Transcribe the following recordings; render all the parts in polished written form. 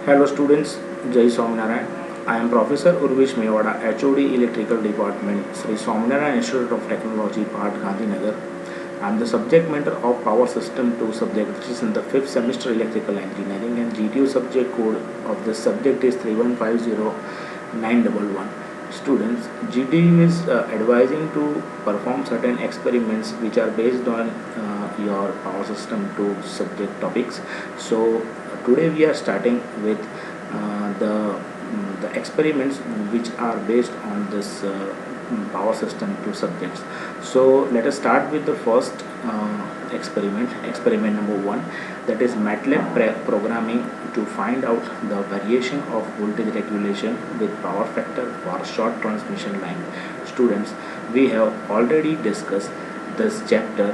Hello students, Jai Swaminarayan. I am Professor Urvish Mewada, HOD Electrical Department, Sri Swaminarayan Institute of Technology, Part Gandhinagar. I am the subject matter of Power System 2 subject, which is in the 5th semester Electrical Engineering, and GTU subject code of this subject is 3150911. Students, GTU is advising to perform certain experiments which are based on your Power System 2 subject topics. So today we are starting with the experiments which are based on this Power System 2 subjects. So let us start with the first experiment number 1, that is MATLAB programming to find out the variation of voltage regulation with power factor for short transmission line. Students, we have already discussed this chapter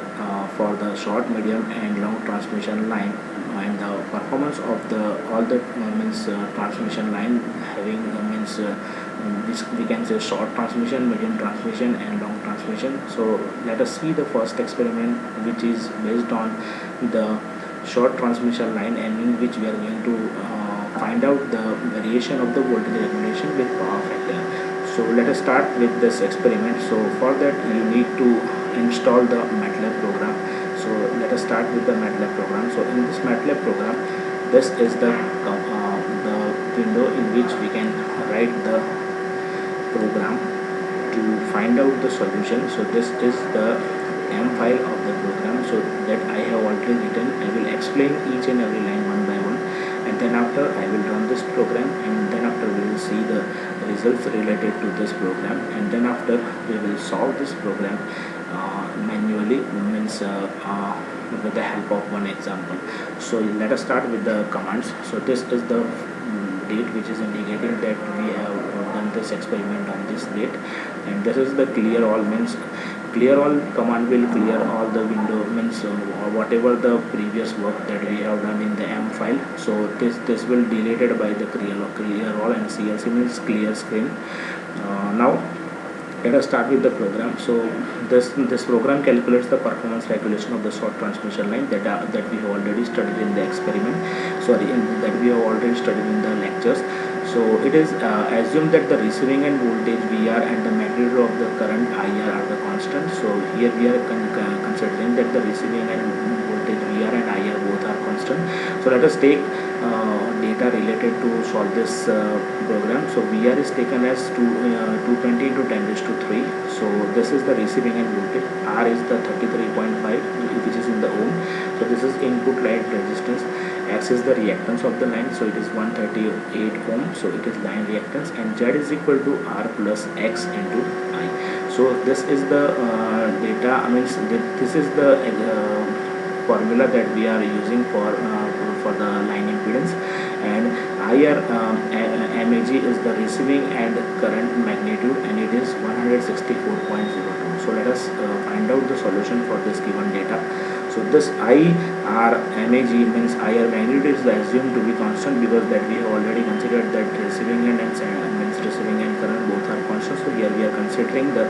for the short, medium and long transmission line, and the performance of the all the transmission line having we can say short transmission, medium transmission and long transmission. So let us see the first experiment, which is based on the short transmission line, and in which we are going to find out the variation of the voltage regulation with power factor. So let us start with this experiment. So for that you need to install the MATLAB program. So let us start with the MATLAB program. So in this MATLAB program, this is the window in which we can write the program to find out the solution. So this is the M file of the program, so that I have already written. I will explain each and every line one by one, and then after I will run this program, and then after we will see the results related to this program, and then after we will solve this program manually, with the help of one example. So let us start with the commands. So this is the date which is indicating that we have done this experiment on this date, and this is the clear all, means clear all command will clear all the window, whatever the previous work that we have done in the M file. So this will deleted by the clear all, and CLC means clear screen. Now let us start with the program. So this program calculates the performance regulation of the short transmission line that we have already studied in the experiment. That we have already studied in the lectures. So it is assumed that the receiving end voltage VR and the magnitude of the current IR are the constant. So here we are considering that the receiving end voltage VR and IR both are constant. So let us take data related to solve this program. So VR is taken as 220 into 10 raised to 3. So this is the receiving end voltage. R is the 33.5, which is in the ohm. So this is input line resistance. X is the reactance of the line, so it is 138 ohm, so it is line reactance, and Z is equal to R plus X into I. So this is the data, this is the formula that we are using for the line impedance, and IR MAG is the receiving end current magnitude, and it is 164.02. So let us find out the solution for this given data. So this IR MAG means IR magnitude is assumed to be constant, because that we have already considered that receiving end and receiving end current both are constant. So here we are considering the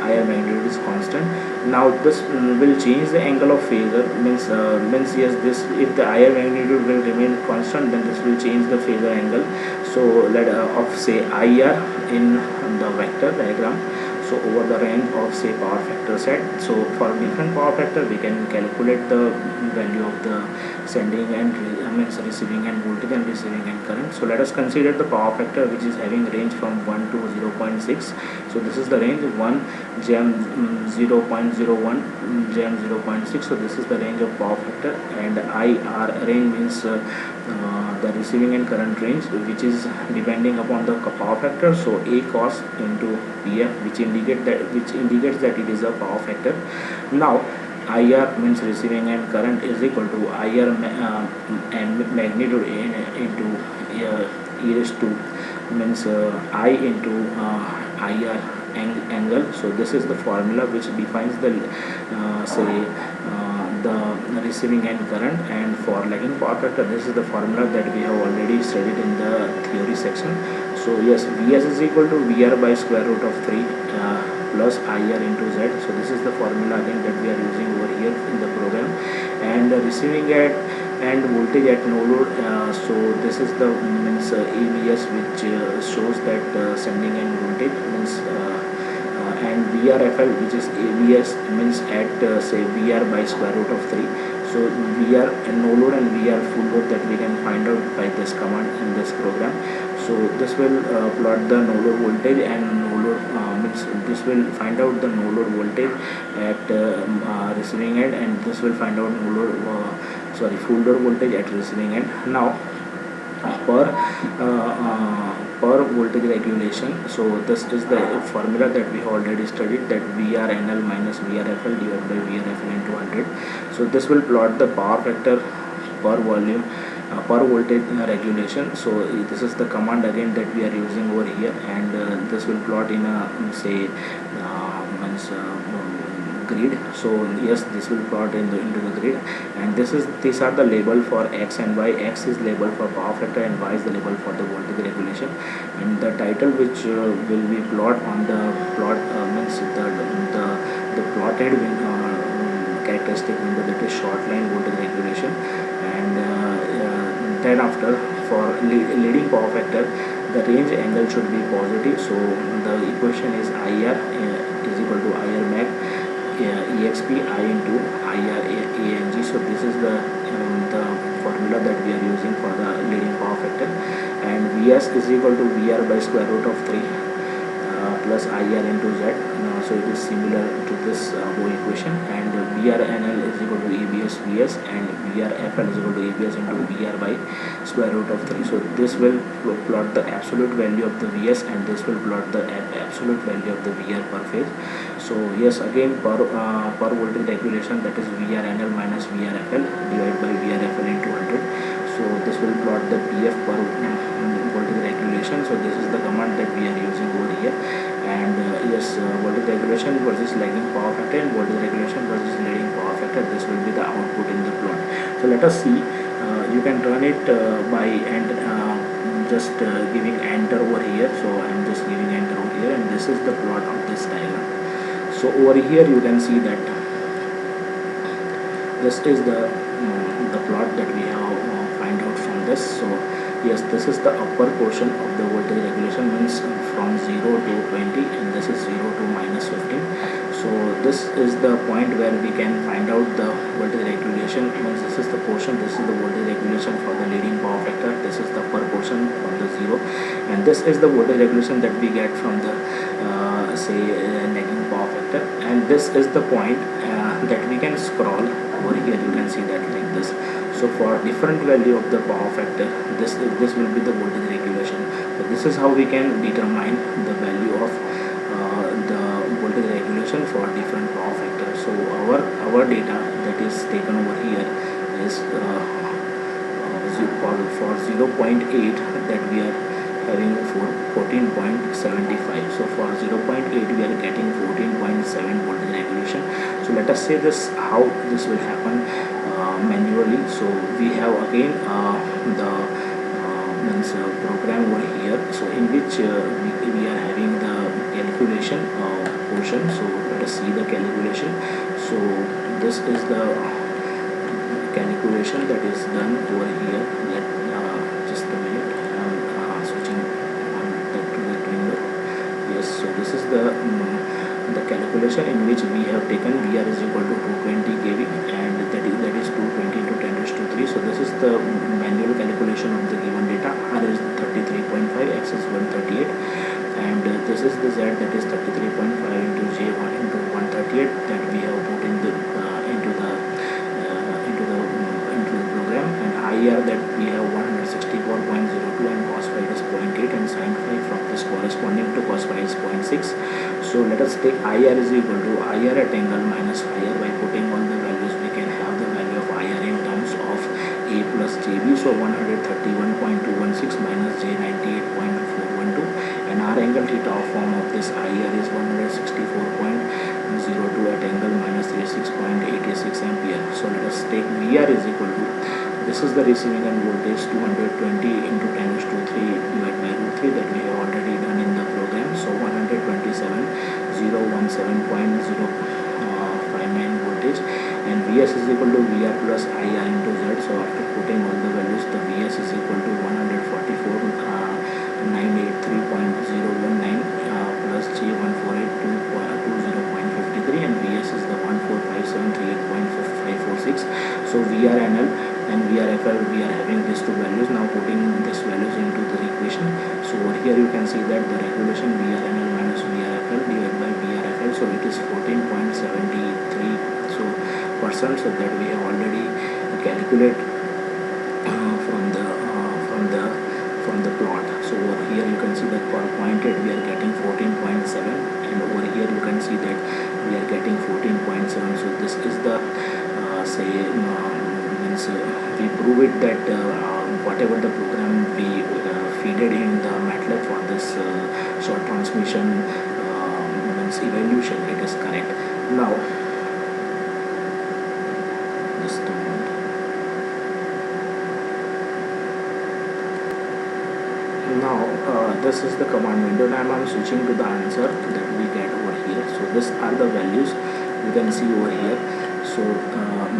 IR magnitude is constant. Now this will change the angle of phasor, means yes, this, if the IR magnitude will remain constant, then this will change the phasor angle. So let of say IR in the vector diagram. So over the range of say power factor set. So for different power factor we can calculate the value of the sending and receiving end voltage and receiving end current. So let us consider the power factor which is having range from 1 to 0.6. So this is the range 1 jam 0.01 jam 0.6. So this is the range of power factor, and IR range means the receiving end current range, which is depending upon the power factor. So A cos into PF, which indicates that it is a power factor. Now IR means receiving end current is equal to IR magnitude into E raised to I into IR angle. So this is the formula which defines the the receiving end current, and for lagging power factor this is the formula that we have already studied in the theory section. So yes, Vs is equal to VR by square root of 3 plus IR into Z. So this is the formula again that we are using over here in the program, and the receiving end and voltage at no load. So this is the means AVS, which shows that sending end voltage means and VRFL, which is AVS, means at say VR by square root of 3. So VR and no load and VR full load that we can find out by this command in this program. So this will plot the no load voltage and no load means this will find out the no load voltage at receiving end, and this will find out no load full load voltage at receiving end. Now per per voltage regulation, so this is the formula that we already studied, that VRNL minus VRFL divided by VRFL into 100. So this will plot the power factor per volume per voltage regulation. So this is the command again that we are using over here, and this will plot in a say means grid. So yes, this will plot into the grid, and these are the label for X and Y. X is label for power factor and Y is the label for the voltage regulation. And the title which will be plot on the plot means the plotted characteristic window, that is short line voltage regulation. And then after, for leading power factor, the range angle should be positive. So the equation is IR is equal to IR max EXP I into IR ANG. So this is the formula that we are using for the leading power factor. And VS is equal to VR by square root of 3 plus IR into Z. So it is similar to this whole equation. And VRNL is equal to ABS VS, and VRFL is equal to ABS into VR by square root of 3. So this will plot the absolute value of the VS, and this will plot the absolute value of the VR per phase. So yes, again per voltage regulation, that is VRNL minus VRFL divided by VRFL into 100. So this will plot the PF per voltage regulation. So this is the command that we are using over here. And yes, voltage regulation versus lagging power factor and voltage regulation versus leading power factor, this will be the output in the plot. So let us see. You can run it by and just giving enter over here. So I am just giving enter over here, and this is the plot of this diagram. So over here you can see that this is the plot that we have find out from this. So yes, this is the upper portion of the voltage regulation, means from 0 to 20, and this is 0 to minus 15. So this is the point where we can find out the voltage regulation. Means this is the portion, this is the voltage regulation for the leading power factor, this is the upper portion from the 0, and this is the voltage regulation that we get from the lagging power factor. And this is the point that we can scroll over here. You can see that like this. So for different value of the power factor, this will be the voltage regulation. So this is how we can determine the value of the voltage regulation for different power factors. So our data that is taken over here is for 0.8 that we are having for 14.75. So for 0.8 we are getting 14.7 voltage regulation. So let us say this how this will happen manually. So we have again the program over here, so in which we are having the calculation portion. So let us see the calculation. So this is the calculation that is done over here. Just a minute, switching on that to that window. Yes, so this is the calculation in which we have taken VR is equal to 220 kV, and that is 220 into 10 raised to 3. So this is the manual calculation of the given data. R is 33.5, X is 138, and this is the Z, that is 33.5 into J1 into 138 that we have put in the into the program. And IR that we have 164.02, and cos phi is 0.8, and sin phi from this corresponding to cos phi is 0.6. So let us take IR is equal to IR at angle minus phi r. By putting all the values, we can have the value of IR in terms of A plus JB. So 131.216 minus J98.412, and R angle theta of form of this IR is 164.02 at angle minus 36.86 ampere. So let us take VR is equal to, this is the receiving end voltage, 220 into 10 raised to 3 divided by root 3 that we have already done in the program. So 127.017.059 voltage, and VS is equal to VR plus IR into Z. So after get the regulation VRML minus VRFL divided by VRFL. So it is 14.73 so percent, so that we have already calculate from the plot. So over here you can see that for pointed we are getting 14.7, and over here you can see that we are getting 14.7. So this is the means we prove it that whatever the program we feed it in the MATLAB for this short transmission means evaluation, it is correct. Now just a moment. Now this is the command window. Now I'm switching to the answer that we get over here. So these are the values you can see over here. So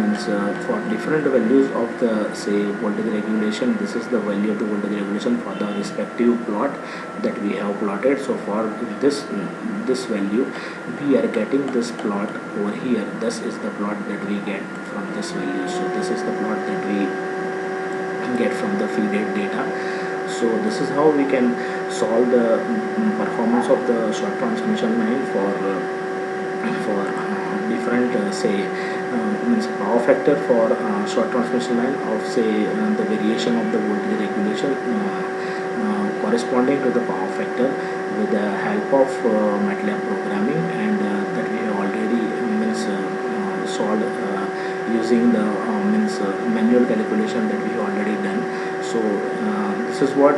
means for different values of the voltage regulation, this is the value of the voltage regulation for the respective plot that we have plotted. So for this value we are getting this plot over here. This is the plot that we get from this value. So this is the plot that we get from the feeded data. So this is how we can solve the performance of the short transmission line for different means power factor for short transmission line of the variation of the voltage regulation corresponding to the power factor with the help of MATLAB programming, and that we have already solved using the manual calculation that we have already done. So this is what